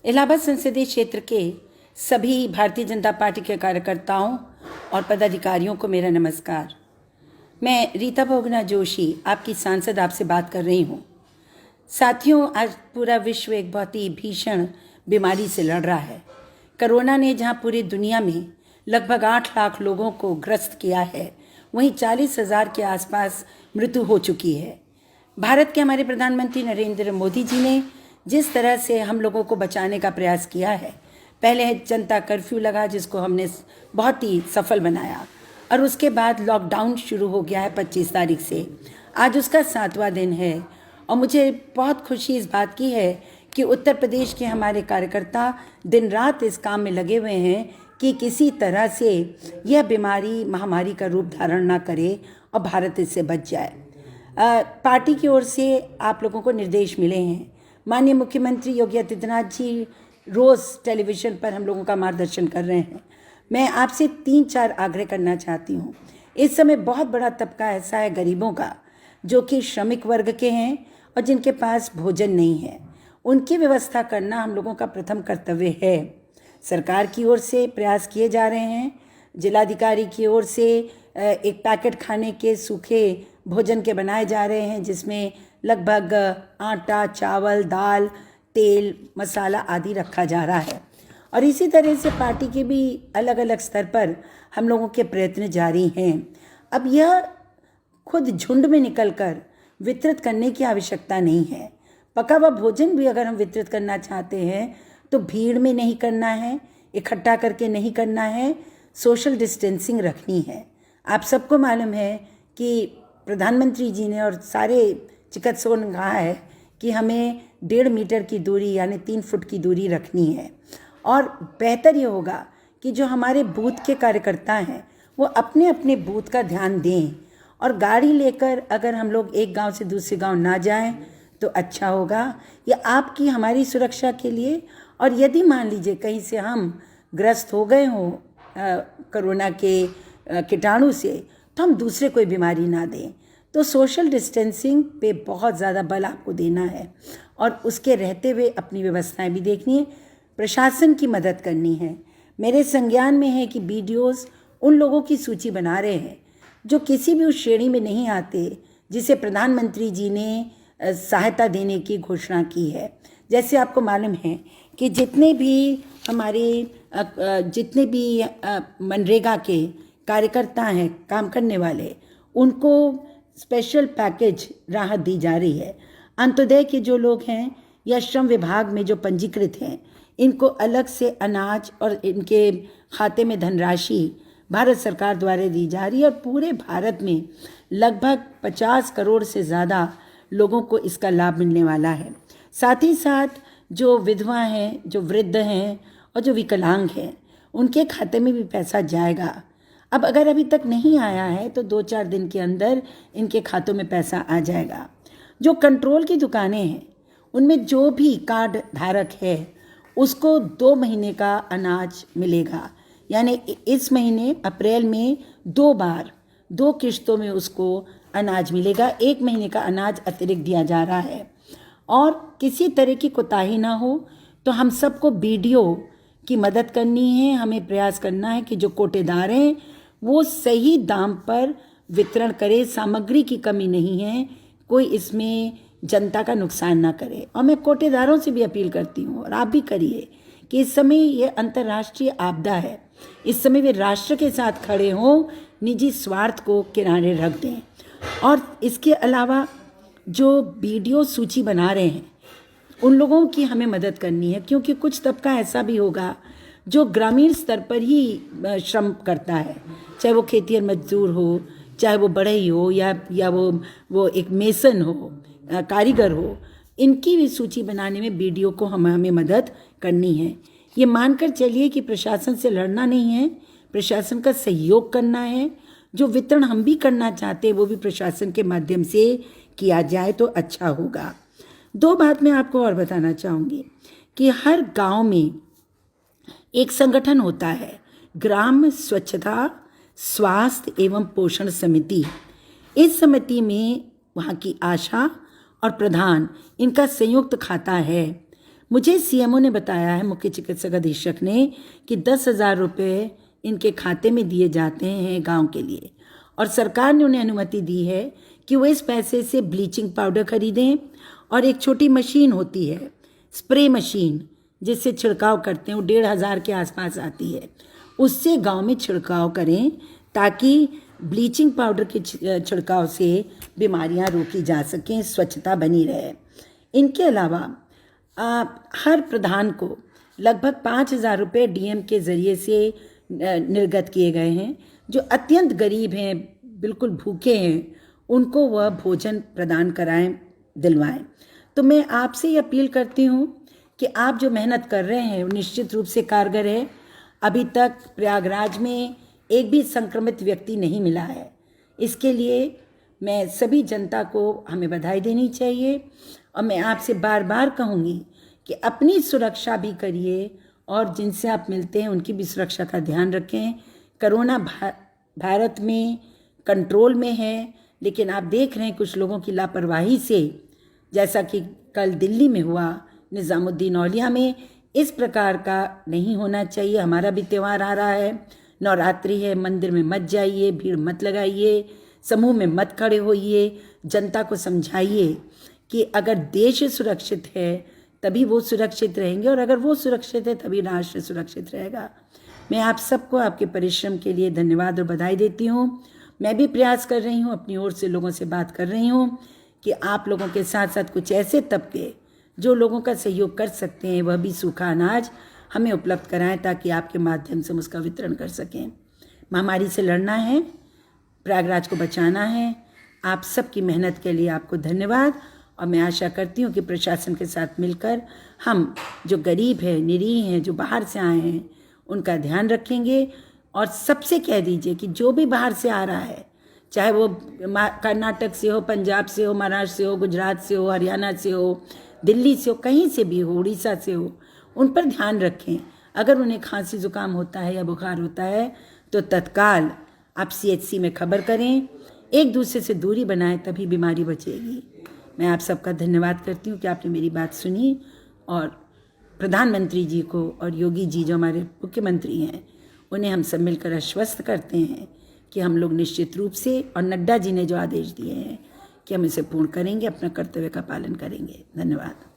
इलाहाबाद संसदीय क्षेत्र के सभी भारतीय जनता पार्टी के कार्यकर्ताओं और पदाधिकारियों को मेरा नमस्कार। मैं रीता बहुगुणा जोशी, आपकी सांसद, आपसे बात कर रही हूँ। साथियों, आज पूरा विश्व एक बहुत ही भीषण बीमारी से लड़ रहा है। कोरोना ने जहाँ पूरी दुनिया में लगभग 8 लाख लोगों को ग्रस्त किया है, वहीं 40,000 के आसपास मृत्यु हो चुकी है। भारत के हमारे प्रधानमंत्री नरेंद्र मोदी जी ने जिस तरह से हम लोगों को बचाने का प्रयास किया है, पहले जनता कर्फ्यू लगा जिसको हमने बहुत ही सफल बनाया, और उसके बाद लॉकडाउन शुरू हो गया है 25 तारीख से। आज उसका 7वां दिन है और मुझे बहुत खुशी इस बात की है कि उत्तर प्रदेश के हमारे कार्यकर्ता दिन रात इस काम में लगे हुए हैं कि किसी तरह से यह बीमारी महामारी का रूप धारण ना करे और भारत इससे बच जाए। पार्टी की ओर से आप लोगों को निर्देश मिले हैं। माननीय मुख्यमंत्री योगी आदित्यनाथ जी रोज़ टेलीविज़न पर हम लोगों का मार्गदर्शन कर रहे हैं। मैं आपसे 3-4 आग्रह करना चाहती हूँ। इस समय बहुत बड़ा तबका ऐसा है गरीबों का, जो कि श्रमिक वर्ग के हैं और जिनके पास भोजन नहीं है। उनकी व्यवस्था करना हम लोगों का प्रथम कर्तव्य है। सरकार की ओर से प्रयास किए जा रहे हैं। जिलाधिकारी की ओर से एक पैकेट खाने के सूखे भोजन के बनाए जा रहे हैं, जिसमें लगभग आटा, चावल, दाल, तेल, मसाला आदि रखा जा रहा है। और इसी तरह से पार्टी के भी अलग अलग स्तर पर हम लोगों के प्रयत्न जारी हैं। अब यह खुद झुंड में निकलकर वितरित करने की आवश्यकता नहीं है। पका हुआ भोजन भी अगर हम वितरित करना चाहते हैं तो भीड़ में नहीं करना है, इकट्ठा करके नहीं करना है, सोशल डिस्टेंसिंग रखनी है। आप सबको मालूम है कि प्रधानमंत्री जी ने और सारे चिकित्सकों ने कहा है कि हमें 1.5 मीटर की दूरी यानी 3 फुट की दूरी रखनी है। और बेहतर ये होगा कि जो हमारे बूथ के कार्यकर्ता हैं वो अपने अपने बूथ का ध्यान दें, और गाड़ी लेकर अगर हम लोग एक गांव से दूसरे गांव ना जाएं तो अच्छा होगा। ये आपकी हमारी सुरक्षा के लिए, और यदि मान लीजिए कहीं से हम ग्रस्त हो गए हों कोरोना के कीटाणु से, तो हम दूसरे कोई बीमारी ना दें। तो सोशल डिस्टेंसिंग पे बहुत ज़्यादा बल आपको देना है और उसके रहते हुए अपनी व्यवस्थाएं भी देखनी है, प्रशासन की मदद करनी है। मेरे संज्ञान में है कि BDOs उन लोगों की सूची बना रहे हैं जो किसी भी उस श्रेणी में नहीं आते जिसे प्रधानमंत्री जी ने सहायता देने की घोषणा की है। जैसे आपको मालूम है कि जितने भी मनरेगा के कार्यकर्ता हैं, काम करने वाले, उनको स्पेशल पैकेज राहत दी जा रही है। अंत्योदय के जो लोग हैं या श्रम विभाग में जो पंजीकृत हैं, इनको अलग से अनाज और इनके खाते में धनराशि भारत सरकार द्वारा दी जा रही है, और पूरे भारत में लगभग 50 करोड़ से ज़्यादा लोगों को इसका लाभ मिलने वाला है। साथ ही साथ जो विधवा हैं, जो वृद्ध हैं और जो विकलांग हैं, उनके खाते में भी पैसा जाएगा। अब अगर अभी तक नहीं आया है तो 2-4 दिन के अंदर इनके खातों में पैसा आ जाएगा। जो कंट्रोल की दुकानें हैं, उनमें जो भी कार्ड धारक है उसको 2 महीने का अनाज मिलेगा। यानी इस महीने अप्रैल में 2 बार 2 किश्तों में उसको अनाज मिलेगा। 1 महीने का अनाज अतिरिक्त दिया जा रहा है। और किसी तरह की कोताही ना हो तो हम सबको BDO की मदद करनी है। हमें प्रयास करना है कि जो कोटेदार हैं वो सही दाम पर वितरण करे। सामग्री की कमी नहीं है, कोई इसमें जनता का नुकसान ना करे। और मैं कोटेदारों से भी अपील करती हूँ, और आप भी करिए, कि इस समय ये अंतर्राष्ट्रीय आपदा है। इस समय वे राष्ट्र के साथ खड़े हों, निजी स्वार्थ को किनारे रख दें। और इसके अलावा जो BDO सूची बना रहे हैं, उन लोगों की हमें मदद करनी है, क्योंकि कुछ तबका ऐसा भी होगा जो ग्रामीण स्तर पर ही श्रम करता है, चाहे वो खेतिहर मजदूर हो, चाहे वो बढ़ई हो, या वो एक मेसन हो, कारीगर हो। इनकी भी सूची बनाने में BDO को हमें मदद करनी है। ये मानकर चलिए कि प्रशासन से लड़ना नहीं है, प्रशासन का सहयोग करना है। जो वितरण हम भी करना चाहते हैं वो भी प्रशासन के माध्यम से किया जाए तो अच्छा होगा। 2 बात मैं आपको और बताना चाहूँगी कि हर गांव में एक संगठन होता है, ग्राम स्वच्छता स्वास्थ्य एवं पोषण समिति। इस समिति में वहाँ की आशा और प्रधान, इनका संयुक्त खाता है। मुझे सीएमओ ने बताया है, मुख्य चिकित्सक अधीक्षक ने, कि 10,000 रुपये इनके खाते में दिए जाते हैं गांव के लिए, और सरकार ने उन्हें अनुमति दी है कि वो इस पैसे से ब्लीचिंग पाउडर खरीदें, और एक छोटी मशीन होती है, स्प्रे मशीन, जिससे छिड़काव करते हैं, वो 1,500 के आसपास आती है, उससे गांव में छिड़काव करें ताकि ब्लीचिंग पाउडर के छिड़काव से बीमारियां रोकी जा सकें, स्वच्छता बनी रहे। इनके अलावा हर प्रधान को लगभग 5,000 रुपये डीएम के ज़रिए से निर्गत किए गए हैं। जो अत्यंत गरीब हैं, बिल्कुल भूखे हैं, उनको वह भोजन प्रदान कराएं, दिलवाएं। तो मैं आपसे ये अपील करती हूँ कि आप जो मेहनत कर रहे हैं वो निश्चित रूप से कारगर है। अभी तक प्रयागराज में एक भी संक्रमित व्यक्ति नहीं मिला है। इसके लिए मैं सभी जनता को हमें बधाई देनी चाहिए, और मैं आपसे बार बार कहूँगी कि अपनी सुरक्षा भी करिए और जिनसे आप मिलते हैं उनकी भी सुरक्षा का ध्यान रखें। कोरोना भारत में कंट्रोल में है, लेकिन आप देख रहे हैं कुछ लोगों की लापरवाही से, जैसा कि कल दिल्ली में हुआ, निज़ामुद्दीन औलिया में, इस प्रकार का नहीं होना चाहिए। हमारा भी त्यौहार आ रहा है, नवरात्रि है, मंदिर में मत जाइए, भीड़ मत लगाइए, समूह में मत खड़े होइए। जनता को समझाइए कि अगर देश सुरक्षित है तभी वो सुरक्षित रहेंगे, और अगर वो सुरक्षित है तभी राष्ट्र सुरक्षित रहेगा। मैं आप सबको आपके परिश्रम के लिए धन्यवाद और बधाई देती हूँ। मैं भी प्रयास कर रही हूँ, अपनी ओर से लोगों से बात कर रही हूँ कि आप लोगों के साथ साथ कुछ ऐसे तबके जो लोगों का सहयोग कर सकते हैं, वह भी सूखा अनाज हमें उपलब्ध कराएं ताकि आपके माध्यम से हम उसका वितरण कर सकें। महामारी से लड़ना है, प्रयागराज को बचाना है। आप सबकी मेहनत के लिए आपको धन्यवाद, और मैं आशा करती हूँ कि प्रशासन के साथ मिलकर हम जो गरीब हैं, निरीह हैं, जो बाहर से आए हैं, उनका ध्यान रखेंगे। और सबसे कह दीजिए कि जो भी बाहर से आ रहा है, चाहे वो कर्नाटक से हो, पंजाब से हो, महाराष्ट्र से हो, गुजरात से हो, हरियाणा से हो, दिल्ली से हो, कहीं से भी हो, उड़ीसा से हो, उन पर ध्यान रखें। अगर उन्हें खांसी जुकाम होता है या बुखार होता है तो तत्काल आप CHC में खबर करें, एक दूसरे से दूरी बनाएं, तभी बीमारी बचेगी। मैं आप सबका धन्यवाद करती हूँ कि आपने मेरी बात सुनी, और प्रधानमंत्री जी को और योगी जी जो हमारे मुख्यमंत्री हैं, उन्हें हम सब मिलकर आश्वस्त करते हैं कि हम लोग निश्चित रूप से, और नड्डा जी ने जो आदेश दिए हैं कि हम इसे पूर्ण करेंगे, अपना कर्तव्य का पालन करेंगे। धन्यवाद।